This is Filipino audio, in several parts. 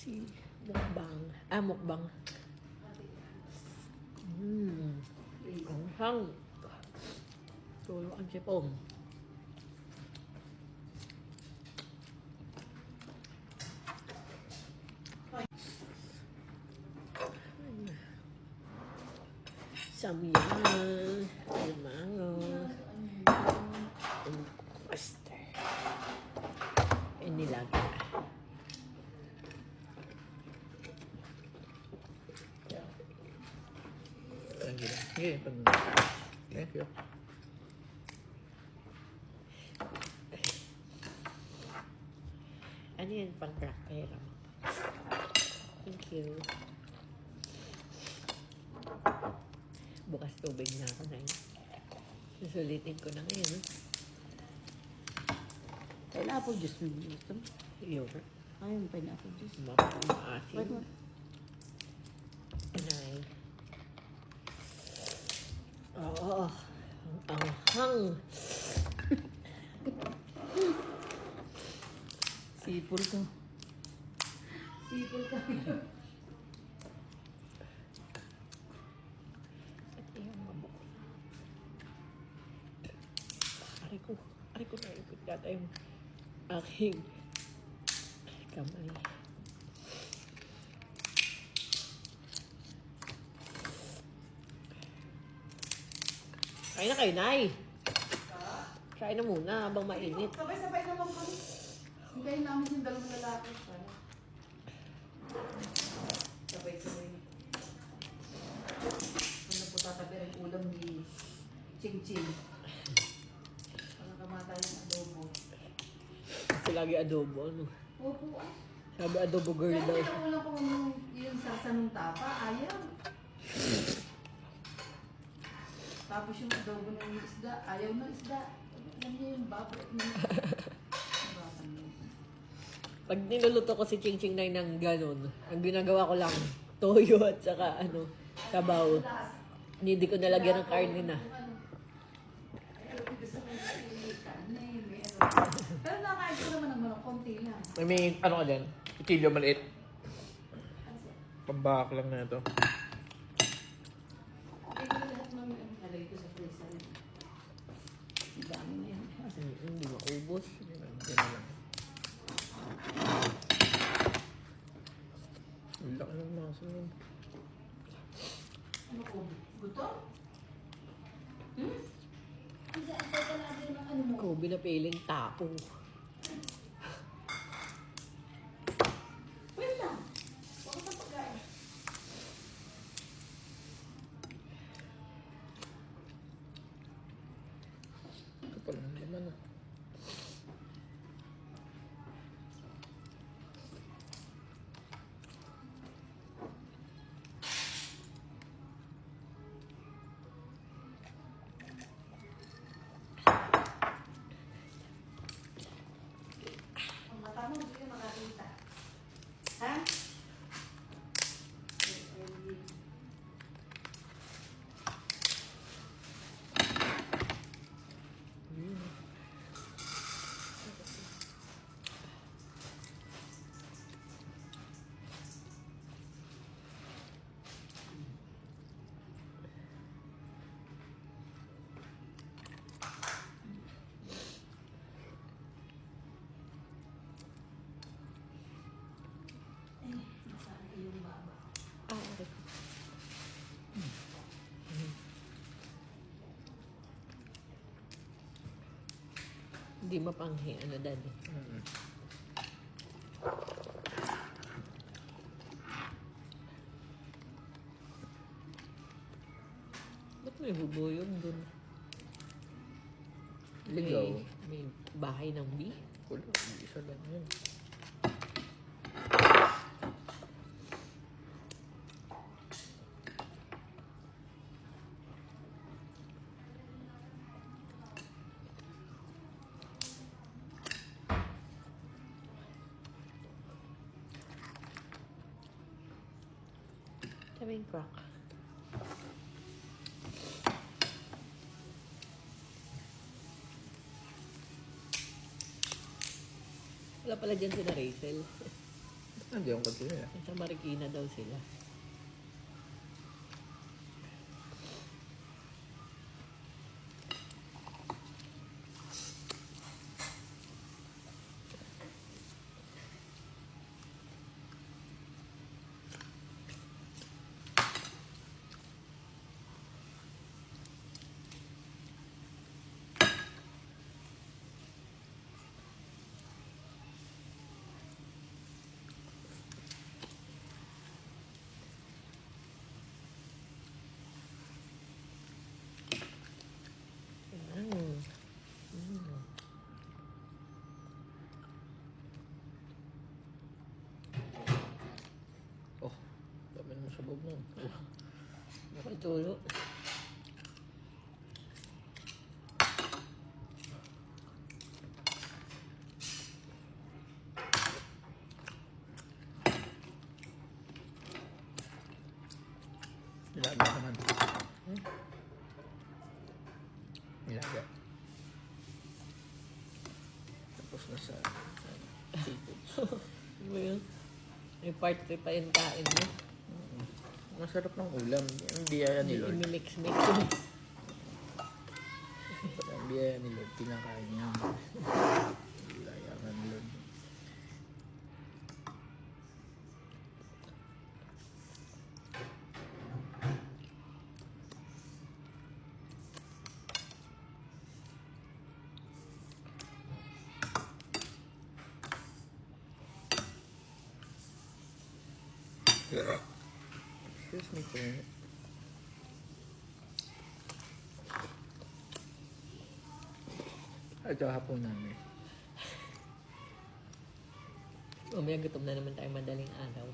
Si mukbang. Mukbang. Ang hang. Tulo ang sipong. Samyang. Limango. Oyster. Nilaga. Thank you. Thank you. Ano yan? Pang-cracker. Thank you. Bukas tubig na ako na yun. Susulitin ko na ngayon. Pineapple juice mo gusto mo? Yogurt. Yung pineapple juice. Maasim. Wait mo. Anay. Oo. Ang hang. Sipol ka. Sipol ka. At yung mabok. Aray ko na ikot yata yung aking kamay. Kain na kayo, Nay. Kain na muna habang mainit. Sabay-sabay naman kami. Hintayin namin yung dalawang lalaki. Sabay-sabay. Ano po tatabi rin ulam ni Ching-Ching. Ano kamata yung adobo. Kasi lagi adobo, ano. Opo. Sabi adobo girl Pero daw. pinaulang ko yung sarsa ng tapa. Ayaw. Tapos yung adobo ng isda. Ayaw ng isda. Alam niya yung baboy. Pag niluluto ko si Ching Ching Nay ng ganun, ang ginagawa ko lang, toyo at saka sabaw. Hindi ko nalagyan ng karne na. Pero nakain ko naman ng manok, konti lang. May ano ka dyan? Itilyo maliit. Pambak lang na ito. Ay, ko lahat ng nalagay ko sa freezer. Ang dami na yan. Hindi maubos. Yan na lang. Ang laki ng maso yun. Ano ko? Gutom? Hindi, ang teka natin ng ano mo. Kobe na piling tapo. Wait lang. Huwag ka pagkain. Ito pa lang naman. Ang mata mo, hindi ka makakita. Ha? Nasaan yung baba? Okay. Hindi mapanghi. Ano, Daddy? Ba't may bubuyog dun? Ligaw. May bahay ng bee? Wala, isa lang yan. Kaming crack. Wala pala dyan si na Rachel. Hindi yung kanto nila. Sa Marikina daw sila. Mm. Oh, dami naman sa loob nun. Oh, Patulo. nilaga naman. Nilaga. Tapos nasa seafoods. Ano ba yun? May part 3 pa yung kain mo. Masarap ng ulam. Ang biyaya ni Lord. Imimix-mix. Ang biyaya ni Lord. Pinakain niya. Layangan ni Lord. Excuse me po. Ito hapon namin. Mamaya gutom na naman tayo madaling araw.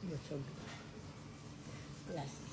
Busog. Last.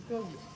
Busog.